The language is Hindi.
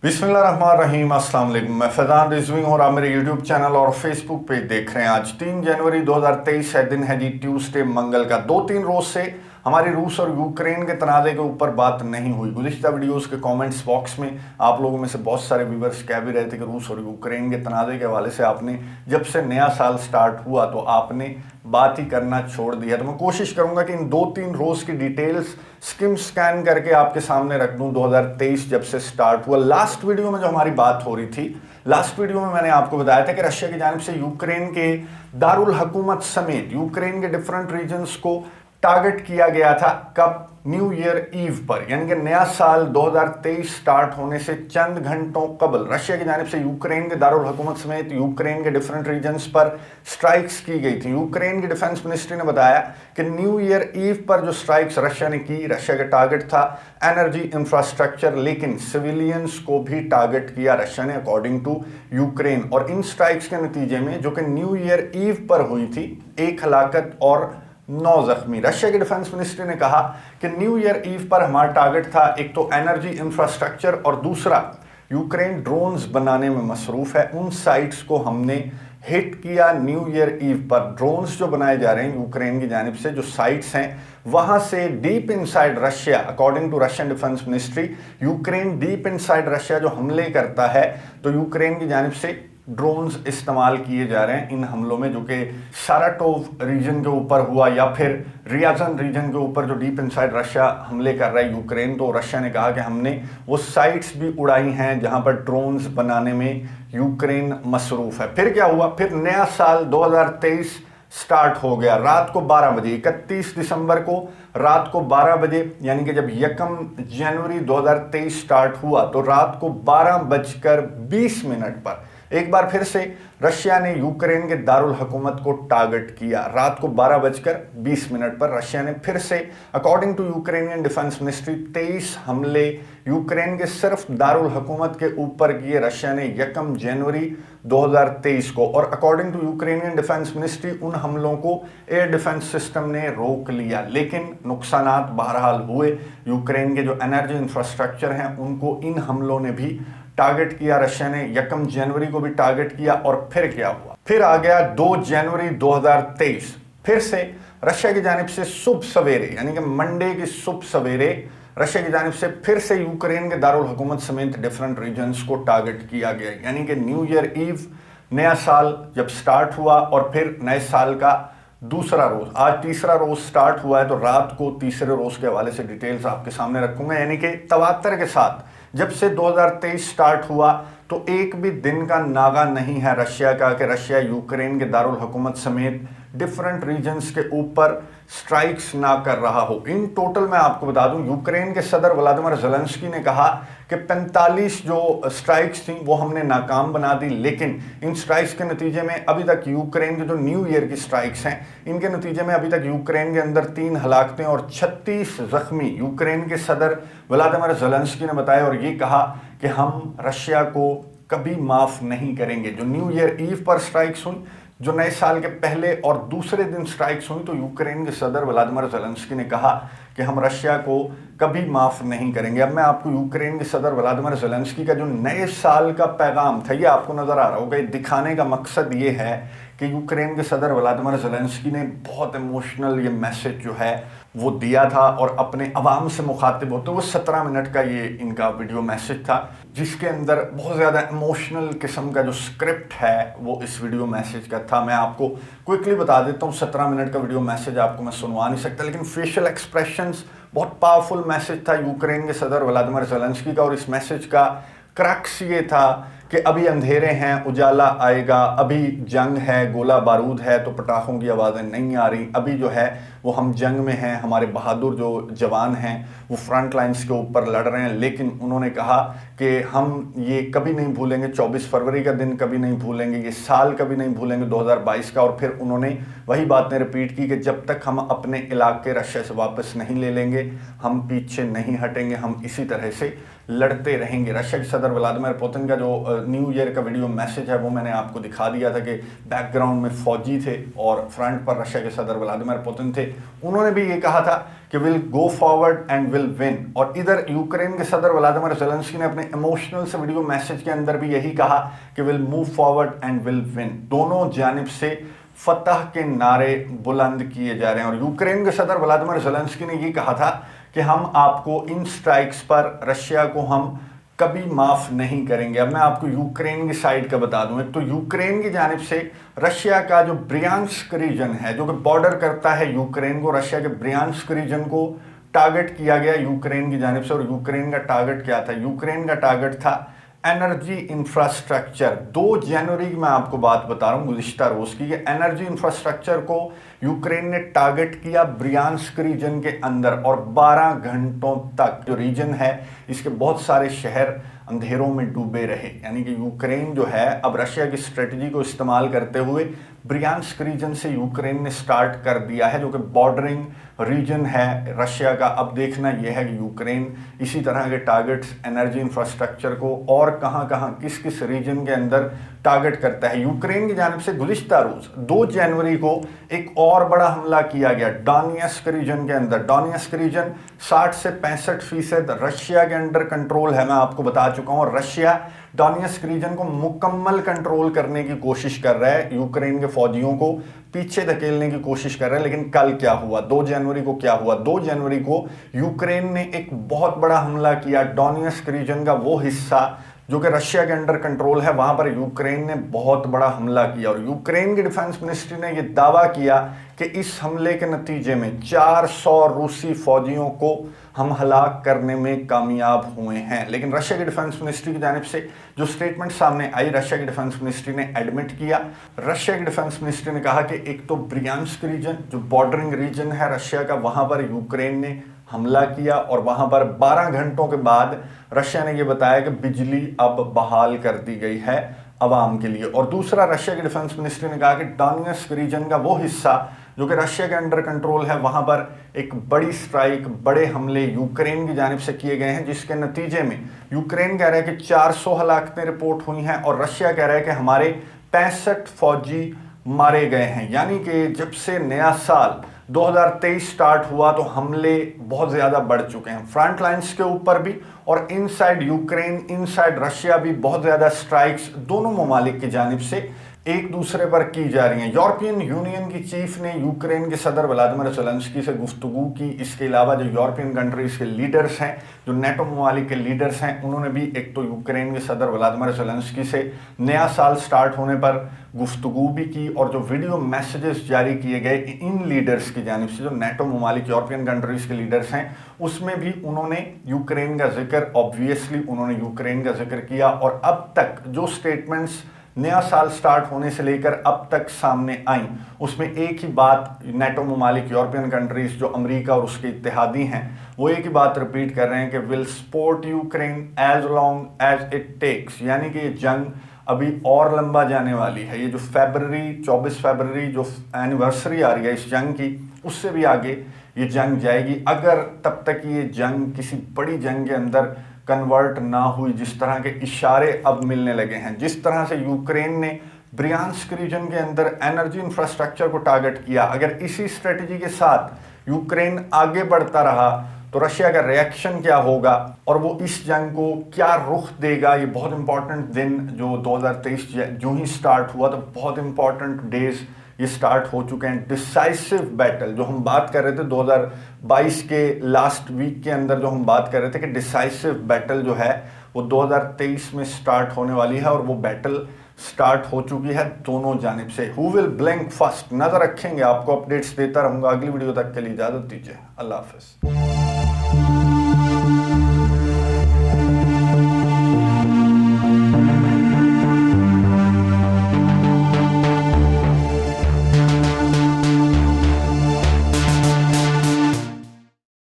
बिस्मिल्लाहिर्रहमानिर्रहीम, अस्सलाम वालेकुम। मैं फैज़ान रिजवी और आप मेरे यूट्यूब चैनल और फेसबुक पेज देख रहे हैं। आज 3 जनवरी 2023 है, दिन है जी ट्यूसडे, मंगल का। 2-3 रोज से हमारी रूस और यूक्रेन के तनाज़े के ऊपर बात नहीं हुई। गुज़िश्ता वीडियोस के कमेंट्स बॉक्स में आप लोगों में से बहुत सारे व्यूवर्स कह भी रहे थे कि रूस और यूक्रेन के तनाज़े के हवाले से आपने जब से नया साल स्टार्ट हुआ तो आपने बात ही करना छोड़ दिया। तो मैं कोशिश करूंगा कि इन 2-3 रोज की डिटेल्स स्किम स्कैन करके आपके सामने रख दूं। 2023 जब से स्टार्ट हुआ, लास्ट वीडियो में जो हमारी बात हो रही थी, लास्ट वीडियो में मैंने आपको बताया था कि रशिया की जानिब से यूक्रेन के दारुल हुकूमत समेत यूक्रेन के डिफरेंट रीजन्स को टारगेट किया गया था। कब? न्यू ईयर ईव पर, यानी कि नया साल 2023 स्टार्ट होने से चंद घंटों कबल रशिया की जानिब से यूक्रेन के दारुल हुकूमत समेत यूक्रेन के डिफरेंट रीजन्स पर स्ट्राइक्स की गई थी। यूक्रेन की डिफेंस मिनिस्ट्री ने बताया कि न्यू ईयर ईव पर जो स्ट्राइक्स रशिया ने की, रशिया का टारगेट था एनर्जी इंफ्रास्ट्रक्चर, लेकिन सिविलियंस को भी टारगेट किया रशिया ने, अकॉर्डिंग टू यूक्रेन। और इन स्ट्राइक्स के नतीजे में, जो कि न्यू ईयर ईव पर हुई थी, 1 हलाकत और 9 जख्मी। रशिया के डिफेंस मिनिस्ट्री ने कहा कि न्यू ईयर ईव पर हमारा टारगेट था एक तो एनर्जी इंफ्रास्ट्रक्चर और दूसरा यूक्रेन ड्रोन्स बनाने में मसरूफ है, उन साइट्स को हमने हिट किया न्यू ईयर ईव पर। ड्रोन्स जो बनाए जा रहे हैं यूक्रेन की जानिब से, जो साइट्स हैं वहां से deep inside Russia, according to Russian defence ministry, Ukraine deep inside Russia जो हमले करता है, तो यूक्रेन की जानिब से ड्रोन्स इस्तेमाल किए जा रहे हैं इन हमलों में, जो कि साराटोव रीजन के ऊपर हुआ या फिर रियाजन रीजन के ऊपर जो डीप इनसाइड रशिया हमले कर रहा है यूक्रेन। तो रशिया ने कहा कि हमने वो साइट्स भी उड़ाई हैं जहां पर ड्रोन्स बनाने में यूक्रेन मसरूफ है। फिर क्या हुआ? फिर नया साल 2023 स्टार्ट हो गया। रात को 12 बजे, 31 दिसंबर को रात को 12 बजे, यानी कि जब 1 जनवरी 2023 स्टार्ट हुआ तो रात को 12:20 पर एक बार फिर से रशिया ने यूक्रेन के दारुल हुकूमत को टारगेट किया। रात को 12:20 पर रशिया ने फिर से, according to Ukrainian defence ministry, 23 हमले यूक्रेन के सिर्फ दारुल हुकूमत के ऊपर किए रशिया ने 1 जनवरी 2023 को। और according to Ukrainian defence ministry उन हमलों को एयर डिफेंस सिस्टम ने रोक लिया, लेकिन नुकसानात बहरहाल हुए। यूक्रेन के जो एनर्जी इंफ्रास्ट्रक्चर हैं उनको इन हमलों ने भी टारगेट किया रशिया ने। 1 जनवरी को भी टारगेट किया। और फिर क्या हुआ? फिर आ गया 2 जनवरी 2023। फिर से रशिया की जानिब से सुबह सवेरे, यानी कि मंडे की सुबह सवेरे, रशिया की जानिब से फिर से यूक्रेन के दारुल हुकूमत समेत डिफरेंट रीजन्स को टारगेट किया गया। यानी कि न्यू ईयर ईव, नया साल जब स्टार्ट हुआ और फिर नए साल का दूसरा रोज, आज तीसरा रोज स्टार्ट हुआ है, तो रात को तीसरे रोज के हवाले से डिटेल्स आपके सामने रखूंगा। यानी कि तवातर के साथ जब से 2023 स्टार्ट हुआ तो एक भी दिन का नागा नहीं है रशिया का कि रशिया यूक्रेन के दारुल हुकूमत समेत डिफरेंट रीजन्स के ऊपर स्ट्राइक्स ना कर रहा हो। इन टोटल मैं आपको बता दूं, यूक्रेन के सदर व्लादिमीर ज़ेलेंस्की ने कहा कि 45 जो स्ट्राइक्स थी वो हमने नाकाम बना दी, लेकिन इन स्ट्राइक्स के नतीजे में अभी तक यूक्रेन के जो न्यू ईयर की स्ट्राइक्स हैं, इनके नतीजे में अभी तक यूक्रेन के अंदर 3 हलाकतें और 36 जख्मी यूक्रेन के सदर व्लादिमीर ज़ेलेंस्की ने बताया। और ये कहा कि हम रशिया को कभी माफ नहीं करेंगे। जो न्यू ईयर ईव पर स्ट्राइक्स हुई, जो नए साल के पहले और दूसरे दिन स्ट्राइक्स हुई, तो यूक्रेन के सदर व्लादिमीर ज़ेलेंस्की ने कहा कि हम रशिया को कभी माफ नहीं करेंगे। अब मैं आपको यूक्रेन के सदर व्लादिमीर ज़ेलेंस्की का जो नए साल का पैगाम था, ये आपको नजर आ रहा होगा। ये दिखाने का मकसद ये है कि यूक्रेन के सदर व्लादिमीर ज़ेलेंस्की ने बहुत इमोशनल ये मैसेज जो है वो दिया था और अपने अवाम से मुखातिब होते हुए 17 मिनट का ये इनका वीडियो मैसेज था, जिसके अंदर बहुत ज़्यादा इमोशनल किस्म का जो स्क्रिप्ट है वो इस वीडियो मैसेज का था। मैं आपको क्विकली बता देता हूँ, 17 मिनट का वीडियो मैसेज आपको मैं सुनवा नहीं सकता, लेकिन फेशियल एक्सप्रेशंस, बहुत पावरफुल मैसेज था यूक्रेन के सदर व्लादिमीर ज़ेलेंस्की का। और इस मैसेज का क्रक्स ये था कि अभी अंधेरे हैं, उजाला आएगा, अभी जंग है, गोला बारूद है तो पटाखों की आवाज़ें नहीं आ रही, अभी जो है वो हम जंग में हैं, हमारे बहादुर जो जवान हैं वो फ्रंट लाइंस के ऊपर लड़ रहे हैं। लेकिन उन्होंने कहा कि हम ये कभी नहीं भूलेंगे, 24 फरवरी का दिन कभी नहीं भूलेंगे, ये साल कभी नहीं भूलेंगे 2022 का। और फिर उन्होंने वही बातें रिपीट की कि जब तक हम अपने इलाके रशिया से वापस नहीं ले लेंगे, हम पीछे नहीं हटेंगे, हम इसी तरह से लड़ते रहेंगे। रशिया के सदर व्लादिमीर पुतिन का जो न्यू ईयर का वीडियो मैसेज है वो मैंने आपको दिखा दिया था कि बैकग्राउंड में फौजी थे और फ्रंट पर रशिया के सदर व्लादिमीर पुतिन थे। उन्होंने भी ये कहा था कि will go forward and will win. और इधर यूक्रेन के सदर व्लादिमीर ज़ेलेंस्की ने अपने इमोशनल से वीडियो मैसेज के अंदर भी यही कहा कि will move forward and will win. दोनों जानिब से फतह के नारे बुलंद किए जा रहे हैं। और यूक्रेन के सदर व्लादिमीर ज़ेलेंस्की ने ये कहा था कि हम आपको इन स्ट्राइक्स पर रशिया को हम कभी माफ नहीं करेंगे। अब मैं आपको यूक्रेन की साइड का बता दूं। एक तो यूक्रेन की जानिब से रशिया का जो ब्रियांस्क रीजन है जो कि बॉर्डर करता है यूक्रेन को, रशिया के ब्रियांस्क रीजन को टारगेट किया गया यूक्रेन की जानिब से। और यूक्रेन का टारगेट क्या था? यूक्रेन का टारगेट था एनर्जी इंफ्रास्ट्रक्चर। 2 जनवरी की मैं आपको बात बता रहा हूँ गुज़िश्ता रोज़ की। एनर्जी इंफ्रास्ट्रक्चर को यूक्रेन ने टारगेट किया ब्रियांस्क रीजन के अंदर और 12 घंटों तक जो रीजन है इसके बहुत सारे शहर अंधेरों में डूबे रहे। यानी कि यूक्रेन जो है अब रशिया की स्ट्रेटजी को इस्तेमाल करते हुए ब्रियांस्क रीजन से यूक्रेन ने स्टार्ट कर दिया है जो कि बॉर्डरिंग रीजन है रशिया का। अब देखना यह है कि यूक्रेन इसी तरह के टारगेट्स एनर्जी इंफ्रास्ट्रक्चर को और कहां कहां किस किस रीजन के अंदर टारगेट करता है। यूक्रेन की जानिब से गुज़िश्ता रोज़ 2 जनवरी को एक और बड़ा हमला किया गया डोनेत्स्क रीजन के अंदर। डोनेत्स्क रीजन 60 से 65% रशिया के अंडर कंट्रोल है, मैं आपको बता चुका हूं। और रशिया डोनेत्स्क रीजन को मुकम्मल कंट्रोल करने की कोशिश कर रहा है, यूक्रेन के फौजियों को पीछे धकेलने की कोशिश कर रहा है। लेकिन कल क्या हुआ? 2 जनवरी को क्या हुआ? 2 जनवरी को यूक्रेन ने एक बहुत बड़ा हमला किया डोनेत्स्क रीजन का वो हिस्सा जो कि रशिया के अंडर कंट्रोल है। वहां पर यूक्रेन ने बहुत बड़ा हमला किया और यूक्रेन की डिफेंस मिनिस्ट्री ने यह दावा किया कि इस हमले के नतीजे में 400 रूसी फौजियों को हम हलाक करने में कामयाब हुए हैं। लेकिन रशिया की डिफेंस मिनिस्ट्री की जानिब से जो स्टेटमेंट सामने आई, रशिया की डिफेंस मिनिस्ट्री ने एडमिट किया। रशिया की डिफेंस मिनिस्ट्री ने कहा कि एक तो ब्रियांस्क रीजन जो बॉर्डरिंग रीजन है रशिया का, वहां पर यूक्रेन ने हमला किया और वहां पर 12 घंटों के बाद रशिया ने यह बताया कि बिजली अब बहाल कर दी गई है अवाम के लिए। और दूसरा, रशिया की डिफेंस मिनिस्ट्री ने कहा कि डोनेत्स्क रीजन का वो हिस्सा जो कि रशिया के अंडर कंट्रोल है वहां पर एक बड़ी स्ट्राइक, बड़े हमले यूक्रेन की जानिब से किए गए हैं जिसके नतीजे में यूक्रेन कह रहा है कि 400 हलाकतें रिपोर्ट हुई हैं और रशिया कह रहा है कि हमारे 65 फौजी मारे गए हैं। यानी कि जब से नया साल 2023 स्टार्ट हुआ तो हमले बहुत ज़्यादा बढ़ चुके हैं फ्रंट लाइंस के ऊपर भी और इनसाइड यूक्रेन, इनसाइड रशिया भी बहुत ज़्यादा स्ट्राइक्स दोनों ममालिक की जानिब से एक दूसरे पर की जा रही हैं। यूरोपियन यूनियन की चीफ ने यूक्रेन के सदर व्लादिमीर ज़ेलेंस्की से गुफ्तगू की। इसके अलावा जो यूरोपियन कंट्रीज़ के लीडर्स हैं, जो नेटो ममालिक के लीडर्स हैं, उन्होंने भी एक तो यूक्रेन के सदर व्लादिमीर ज़ेलेंस्की से नया साल स्टार्ट होने पर गुफ्तगू भी की और जो वीडियो मैसेजेस जारी किए गए इन लीडर्स की जानिब से, जो नेटो ममालिक यूरोपियन कंट्रीज़ के लीडर्स हैं, उसमें भी उन्होंने यूक्रेन का जिक्र, ऑब्वियसली उन्होंने यूक्रेन का जिक्र किया। और अब तक जो स्टेटमेंट्स नया साल स्टार्ट होने से लेकर अब तक सामने आई उसमें एक ही बात नेटो ममालिक यूरोपियन कंट्रीज जो अमेरिका और उसके इत्तेहादी हैं वो एक ही बात रिपीट कर रहे हैं कि will support Ukraine as long as it takes. यानी कि ये जंग अभी और लंबा जाने वाली है। ये जो 24 फरवरी जो एनिवर्सरी आ रही है इस जंग की, उससे भी आगे ये जंग जाएगी अगर तब तक ये जंग किसी बड़ी जंग के अंदर कन्वर्ट ना हुई। जिस तरह के इशारे अब मिलने लगे हैं, जिस तरह से यूक्रेन ने ब्रियांस्क रीजन के अंदर एनर्जी इंफ्रास्ट्रक्चर को टारगेट किया, अगर इसी स्ट्रेटजी के साथ यूक्रेन आगे बढ़ता रहा तो रशिया का रिएक्शन क्या होगा और वो इस जंग को क्या रुख देगा। ये बहुत इंपॉर्टेंट दिन जो 2023 जो ही स्टार्ट हुआ तो बहुत इंपॉर्टेंट डेज ये स्टार्ट हो चुके हैं। डिसाइसिव बैटल जो हम बात कर रहे थे 2022 के लास्ट वीक के अंदर, जो हम बात कर रहे थे कि डिसाइसिव बैटल जो है वो 2023 में स्टार्ट होने वाली है और वो बैटल स्टार्ट हो चुकी है दोनों जानिब से। हु विल ब्लिंक फर्स्ट, नजर रखेंगे, आपको अपडेट्स देता रहूंगा। अगली वीडियो तक के लिए इजाजत दीजिए, अल्लाह हाफिज।